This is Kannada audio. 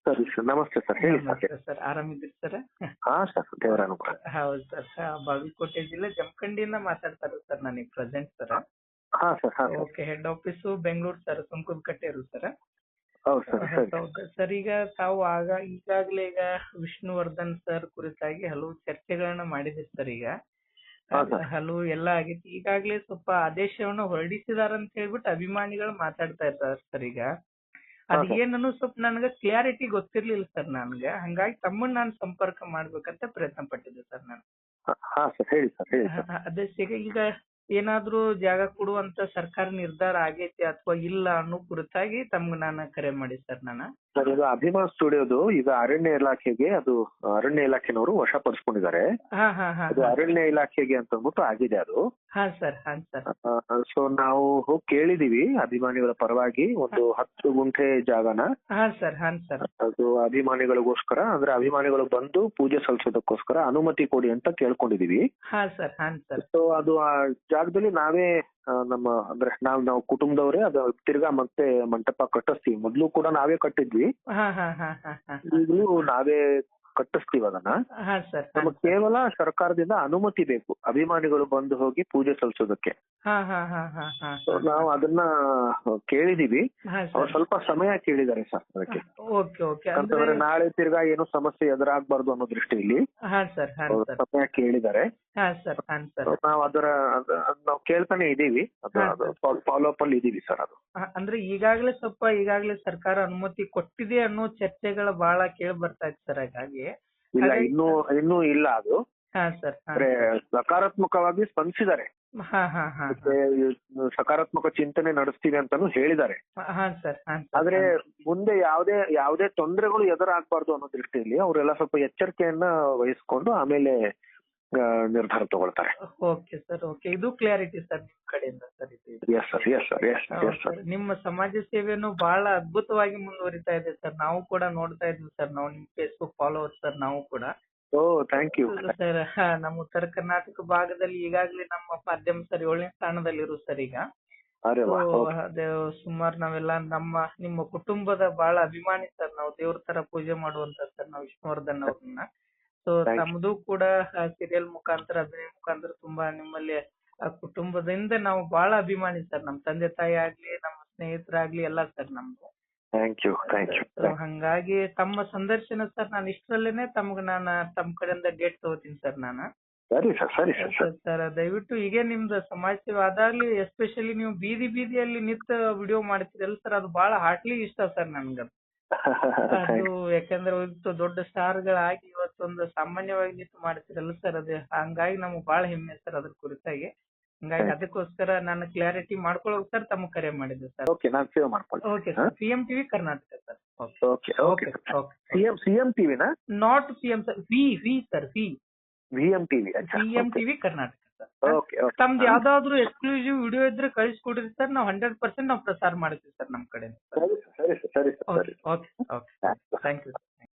ಸರಿ ಸರ್, ನಮಸ್ತೆ ಸರ್, ಹೇಳಿ ಸರ್. ನಮಸ್ತೆ ಸರ್, ಆರಾಮಿದ್ದೀರಿ ಸರ್? ಹಾ ಸರ್, ದೇವರ ಅನುಗ್ರಹ. ಹೌದು ಸರ್, ಬಾಗಲಕೋಟೆ ಜಿಲ್ಲೆ ಜಮಖಂಡಿಯಿಂದ ಮಾತಾಡ್ತಾ ಇರೋದು ಸರ್, ನನಗೆ ಪ್ರೆಸೆಂಟ್ ಸರ್. ಹಾ ಸರ್, ಹಾ sir. Okay, head office Bengaluru sir, Sunkadakatte ಇರೋದು ಸರ್. ಹೌದು ಸರ್, ಸರಿ. ಹೌದು ಸರ್, ಈಗ ತಾವು ಈಗಾಗಲೇ ಈಗ ವಿಷ್ಣುವರ್ಧನ್ ಸರ್ ಕುರಿತಾಗಿ ಹಲವು ಚರ್ಚೆಗಳನ್ನ ಮಾಡಿದಿರಿ ಸರ್. ಈಗ ಹಾ ಸರ್. ಹಲವು ಎಲ್ಲ ಆಗೈತಿ. ಈಗಾಗಲೇ ಸ್ವಲ್ಪ ಆದೇಶವನ್ನು ಹೊರಡಿಸಿದಾರಂತ ಹೇಳ್ಬಿಟ್ಟು ಅಭಿಮಾನಿಗಳು ಮಾತಾಡ್ತಾ ಇದ್ದಾರೆ ಸರ್. ಈಗ ಅದ್ ಏನನ್ನು ಸ್ವಲ್ಪ ನನಗೆ ಕ್ಲಿಯಾರಿಟಿ ಗೊತ್ತಿರ್ಲಿಲ್ಲ ಸರ್ ನನ್ಗೆ, ಹಂಗಾಗಿ ತಮ್ಮನ್ನ ನಾನು ಸಂಪರ್ಕ ಮಾಡ್ಬೇಕಂತ ಪ್ರಯತ್ನ ಪಟ್ಟಿದ್ದೆ ಸರ್ ನಾನು. ಹಾ ಸರ್, ಹೇಳಿ ಸರ್, ಹೇಳಿ ಸರ್. ಅದೇ ಈಗ ಏನಾದ್ರೂ ಜಾಗ ಕೊಡುವಂತ ಸರ್ಕಾರ ನಿರ್ಧಾರ ಆಗೈತಿ ಅಥವಾ ಇಲ್ಲ ಅನ್ನೋ ಕುರಿತಾಗಿ ತಮ್ಗೆ ನಾನು ಕರೆ ಮಾಡಿ ಸರ್ ನಾನು. ಸರ್, ಇದು ಅಭಿಮಾನ್ ಸ್ಟುಡಿಯೋದು ಈಗ ಅರಣ್ಯ ಇಲಾಖೆಗೆ, ಅದು ಅರಣ್ಯ ಇಲಾಖೆನವರು ವಶಪಡಿಸ್ಕೊಂಡಿದ್ದಾರೆ. ಅದು ಅರಣ್ಯ ಇಲಾಖೆಗೆ ಅಂತ ಅಂದ್ಬಿಟ್ಟು ಆಗಿದೆ ಅದು. ಹಾ ಸರ್, ಹಾ ಸರ್. ಸೊ ನಾವು ಹೋಗಿ ಕೇಳಿದೀವಿ ಅಭಿಮಾನಿಗಳ ಪರವಾಗಿ ಒಂದು 10 ಗುಂಟೆ ಜಾಗನ. ಹಾ ಸರ್, ಹಾ ಸರ್. ಅದು ಅಭಿಮಾನಿಗಳಿಗೋಸ್ಕರ, ಅಂದ್ರೆ ಅಭಿಮಾನಿಗಳು ಬಂದು ಪೂಜೆ ಸಲ್ಲಿಸೋದಕ್ಕೋಸ್ಕರ ಅನುಮತಿ ಕೊಡಿ ಅಂತ ಕೇಳ್ಕೊಂಡಿದೀವಿ. ಹಾ ಸರ್, ಹಾ ಸರ್. ಸೊ ಅದು ಆ ಜಾಗದಲ್ಲಿ ನಾವೇ ನಮ್ಮ ಅಂದ್ರೆ ನಾವು ಕುಟುಂಬದವರೇ ಅದು ತಿರ್ಗಾ ಮತ್ತೆ ಮಂಟಪ ಕಟ್ಟಿಸ್ತೀವಿ. ಮೊದ್ಲು ಕೂಡ ನಾವೇ ಕಟ್ಟಿದ್ವಿ, ಈಗಲೂ ನಾವೇ ಕಟ್ಟಿಸ್ತೀವಿ ಅದನ್ನ. ನಮಗೆ ಕೇವಲ ಸರ್ಕಾರದಿಂದ ಅನುಮತಿ ಬೇಕು ಅಭಿಮಾನಿಗಳು ಬಂದು ಹೋಗಿ ಪೂಜೆ ಸಲ್ಲಿಸೋದಕ್ಕೆ. ನಾವು ಅದನ್ನ ಕೇಳಿದೀವಿ. ಅವ್ರು ಸ್ವಲ್ಪ ಸಮಯ ಕೇಳಿದ್ದಾರೆ ಸರ್ ಅದಕ್ಕೆ. ಯಾಕಂತಂದ್ರೆ ನಾಳೆ ತಿರ್ಗಾ ಏನು ಸಮಸ್ಯೆ ಎದುರಾಗಬಾರ್ದು ಅನ್ನೋ ದೃಷ್ಟಿಯಲ್ಲಿ ಸಮಯ ಕೇಳಿದ್ದಾರೆ. ನಾವು ನಾವು ಕೇಳ್ತಾನೆ ಇದೀವಿ, ಫಾಲೋ ಅಪ್ ಅಲ್ಲಿ ಇದೀವಿ ಸರ್. ಅದು ಅಂದ್ರೆ ಈಗಾಗಲೇ ಸರ್ಕಾರ ಅನುಮತಿ ಕೊಟ್ಟಿದೆ ಅನ್ನೋ ಚರ್ಚೆಗಳು ಬಹಳ ಕೇಳಿ ಬರ್ತಾ ಇತ್ತು ಸರ್. ಹಾಗಾಗಿ ಇಲ್ಲ, ಇನ್ನೂ ಇಲ್ಲ. ಅದು ಅಂದ್ರೆ ಸಕಾರಾತ್ಮಕವಾಗಿ ಸ್ಪಂದಿಸಿದ್ದಾರೆ, ಸಕಾರಾತ್ಮಕ ಚಿಂತನೆ ನಡೆಸ್ತೀವಿ ಅಂತಾನು ಹೇಳಿದ್ದಾರೆ. ಆದ್ರೆ ಮುಂದೆ ಯಾವುದೇ ತೊಂದರೆಗಳು ಎದುರಾಗಬಾರ್ದು ಅನ್ನೋ ದೃಷ್ಟಿಯಲ್ಲಿ ಅವರೆಲ್ಲ ಸ್ವಲ್ಪ ಎಚ್ಚರಿಕೆಯನ್ನ ವಹಿಸ್ಕೊಂಡು ಆಮೇಲೆ ನಿರ್ಧಾರ ತಗೊಳ್ತಾರೆ. ಓಕೆ ಸರ್, ಓಕೆ, ಇದು ಕ್ಲಾರಿಟಿ ಸರ್ ನಿಮ್ ಕಡೆಯಿಂದ sir. Yes sir, yes sir, yes sir. ನಿಮ್ಮ ಸಮಾಜ ಸೇವೆಯನ್ನು ಬಹಳ ಅದ್ಭುತವಾಗಿ ಮುಂದುವರಿತಾ ಇದೆ ಸರ್. ನಾವು ಕೂಡ ನೋಡ್ತಾ ಇದ್ವಿ ಸರ್, ನಾವು ನಿಮ್ ಫೇಸ್ಬುಕ್ ಫಾಲೋವರ್ ಸರ್ ನಾವು ಕೂಡ. Thank you sir. ನಮ್ಮ ಉತ್ತರ ಕರ್ನಾಟಕ ಭಾಗದಲ್ಲಿ ಈಗಾಗಲೇ ನಮ್ಮ ಮಾಧ್ಯಮ ಸರ್ 7ನೇ ಸ್ಥಾನದಲ್ಲಿರು ಸರ್ ಈಗ. ಅದೇ ಸುಮಾರು ನಾವೆಲ್ಲ ನಿಮ್ಮ ಕುಟುಂಬದ ಬಹಳ ಅಭಿಮಾನಿ ಸರ್. ನಾವು ದೇವ್ರ ತರ ಪೂಜೆ ಮಾಡುವಂತ ಸರ್ ನಾವು ವಿಷ್ಣುವರ್ಧನ್ ಅವ್ರನ್ನ. ಸೊ ತಮ್ಮದು ಕೂಡ ಸೀರಿಯಲ್ ಮುಖಾಂತರ, ಅಭಿನಯ ಮುಖಾಂತರ ತುಂಬಾ ನಿಮ್ಮಲ್ಲಿ ಕುಟುಂಬದಿಂದ ನಾವು ಬಹಳ ಅಭಿಮಾನಿ ಸರ್. ನಮ್ ತಂದೆ ತಾಯಿ ಆಗ್ಲಿ, ನಮ್ಮ ಸ್ನೇಹಿತರಾಗ್ಲಿ ಎಲ್ಲ ಸರ್ ನಮ್ದು. Thank you. ಹಂಗಾಗಿ ತಮ್ಮ ಸಂದರ್ಶನ ಸರ್ ನಾನು ಇಷ್ಟರಲ್ಲೇನೆ ತಮ್ಮ ಕಡೆಯಿಂದ ಡೇಟ್ ತಗೋತೀನಿ ಸರ್ ನಾನು. ಸರಿ ಸರ್, ದಯವಿಟ್ಟು ಹೀಗೆ ನಿಮ್ದು ಸಮಾಜ ಸೇವೆ ಅದಾಗ್ಲಿ, ಎಸ್ಪೆಷಲಿ ನೀವು ಬೀದಿಯಲ್ಲಿ ನಿಂತ ವಿಡಿಯೋ ಮಾಡ್ತೀರಲ್ಲ ಸರ್, ಅದು ಬಹಳ ಹಾರ್ಟ್ಲಿ ಇಷ್ಟ ಸರ್ ನನ್ಗ. ಅದು ಯಾಕಂದ್ರೆ ದೊಡ್ಡ ಸ್ಟಾರ್ಗಳಾಗಿ ಇವತ್ತೊಂದು ಸಾಮಾನ್ಯವಾಗಿ ನಿಂತು ಮಾಡ್ತಿರಲ್ಲ ಸರ್, ಅದು ಹಂಗಾಗಿ ನಮ್ಗೆ ಬಹಳ ಹೆಮ್ಮೆ ಸರ್ ಅದ್ರ ಕುರಿತಾಗಿ. ಹಂಗಾಗಿ ಅದಕ್ಕೋಸ್ಕರ ನಾನು ಕ್ಲಾರಿಟಿ ಮಾಡ್ಕೊಳ್ಳೋಕೆ ಸರ್ ತಮ್ಮ ಕರೆ ಮಾಡಿದ್ದೆ ಸರ್. ಓಕೆ, ನಾನು ಸೇವ್ ಮಾಡ್ಕೊಳ್ಳಿ. Okay sir, CM TV Karnataka sir. Okay. CM ಟಿವಿನಾ? Not CM sir, V sir, VM TV. CM TV Karnataka sir. Okay. ತಮ್ದು ಯಾವ್ದಾದ್ರು ಎಕ್ಸ್ಕ್ಲೂಸಿವ್ ವಿಡಿಯೋ ಇದ್ರೆ ಕಳಿಸ್ಕೊಡ್ರಿ ಸರ್, ನಾವು 100% ನಾವು ಪ್ರಸಾರ ಮಾಡ್ತೀವಿ ಸರ್ ನಮ್ ಕಡೆ. ಸರಿ. Okay, thank you.